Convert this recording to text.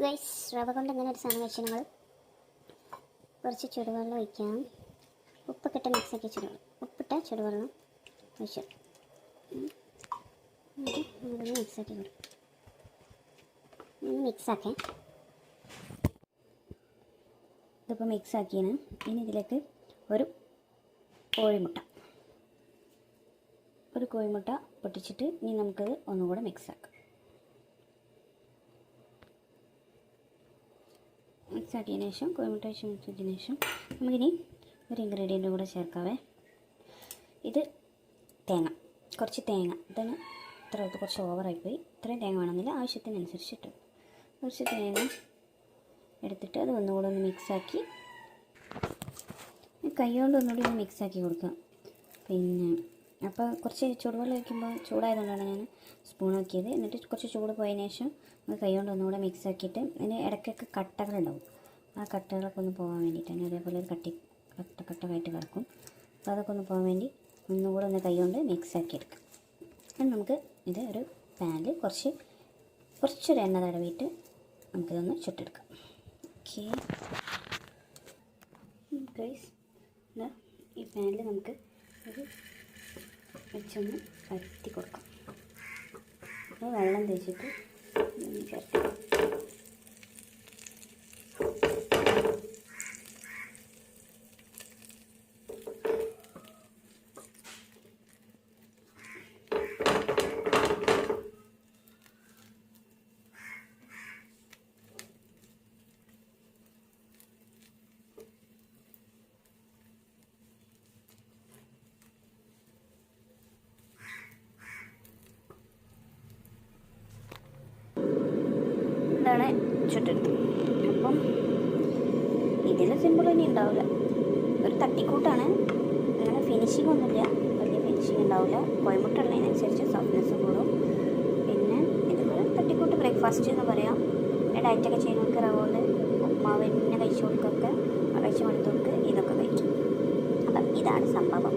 Guys, റവ കൊണ്ട് ഇങ്ങനെ ഒരു സാധനം വെച്ച് നമ്മൾ കുറച്ച് ചുടുവെള്ളം ഒഴിക്കാം. ഉപ്പൊക്കെ മിക്സാക്കി ഉപ്പിട്ട ചുടുവെള്ളം ഒഴിച്ചു അതൊന്ന് മിക്സാക്കി കൊടുക്കും. മിക്സാക്കേ ഇതിപ്പോൾ മിക്സാക്കിയാണ്. ഇനി ഇതിലേക്ക് ഒരു കോഴിമുട്ട പൊട്ടിച്ചിട്ട് ഇനി നമുക്കത് ഒന്നുകൂടെ മിക്സാക്കാം. മിക്സാക്കിയതിന് ശേഷം കോഴിമുട്ട വെച്ച് മിക്സാക്കിയതിന് ശേഷം നമുക്കിനി ഒരു ഇൻഗ്രീഡിയൻ്റ് കൂടെ ചേർക്കാവേ. ഇത് കുറച്ച് തേങ്ങ. ഇതാണ് കുറച്ച് ഓവറായിപ്പോയി. ഇത്രയും തേങ്ങ വേണമെന്നില്ല, ആവശ്യത്തിനനുസരിച്ചിട്ട് കുറച്ച് തേങ്ങ എടുത്തിട്ട് അത് ഒന്നുകൂടെ ഒന്ന് മിക്സാക്കി കൈ കൊണ്ട് ഒന്നുകൂടി ഒന്ന് മിക്സാക്കി കൊടുക്കാം. പിന്നെ അപ്പോൾ കുറച്ച് ചൂടുവെള്ളം ഒഴിക്കുമ്പോൾ ചൂടായതുകൊണ്ടാണ് ഞാൻ സ്പൂൺ ആക്കിയത്. എന്നിട്ട് കുറച്ച് ചൂട് പോയതിന് ശേഷം നമ്മൾ കൈ കൊണ്ട് ഒന്നുകൂടെ മിക്സാക്കിയിട്ട് അതിന് ഇടയ്ക്കൊക്കെ കട്ടകളുണ്ടാവും. ആ കട്ടകളൊക്കെ ഒന്ന് പോകാൻ വേണ്ടിയിട്ടാണ്. അതേപോലെ ഒരു കട്ടയായിട്ട് കിടക്കും. അപ്പോൾ അതൊക്കെ ഒന്ന് പോകാൻ വേണ്ടി ഒന്നുകൂടെ ഒന്ന് കൈ കൊണ്ട് മിക്സാക്കി എടുക്കാം. അത് നമുക്ക് ഇത് ഒരു പാനിൽ കുറച്ചൊരു എണ്ണ തടവിയിട്ട് നമുക്കിതൊന്ന് ചുട്ടെടുക്കാം. ഓക്കെ ഗൈസ്, ഈ പാനിൽ നമുക്ക് ഒരു വെച്ചൊന്ന് പരത്തി കൊടുക്കാം. അത് വെള്ളം തേച്ചിട്ട് ചേർത്ത് ഇതാണ് ചുട്ടെടുത്ത്. അപ്പം ഇതിൽ സിമ്പിൾ ഇനി ഉണ്ടാവില്ല, ഒരു തട്ടിക്കൂട്ടാണ്. അങ്ങനെ ഫിനിഷിംഗ് ഒന്നുമില്ല, വലിയ ഫിനിഷിംഗ് ഉണ്ടാവില്ല. കോഴിമുട്ട ഉള്ളതിനനുസരിച്ച് സോഫ്റ്റ്നെസ് കൂടും. പിന്നെ ഇതുപോലെ തട്ടിക്കൂട്ട് ബ്രേക്ക്ഫാസ്റ്റ് എന്ന് പറയാം. ഡയറ്റൊക്കെ ചെയ്യുന്നവർക്ക് റവ കൊണ്ട് ഉപ്മാവ് തന്നെ കഴിച്ചു കൊടുക്കൊക്കെ കഴിച്ചു മടുത്തവർക്ക് ഇതൊക്കെ കഴിക്കും. അപ്പം ഇതാണ് സംഭവം.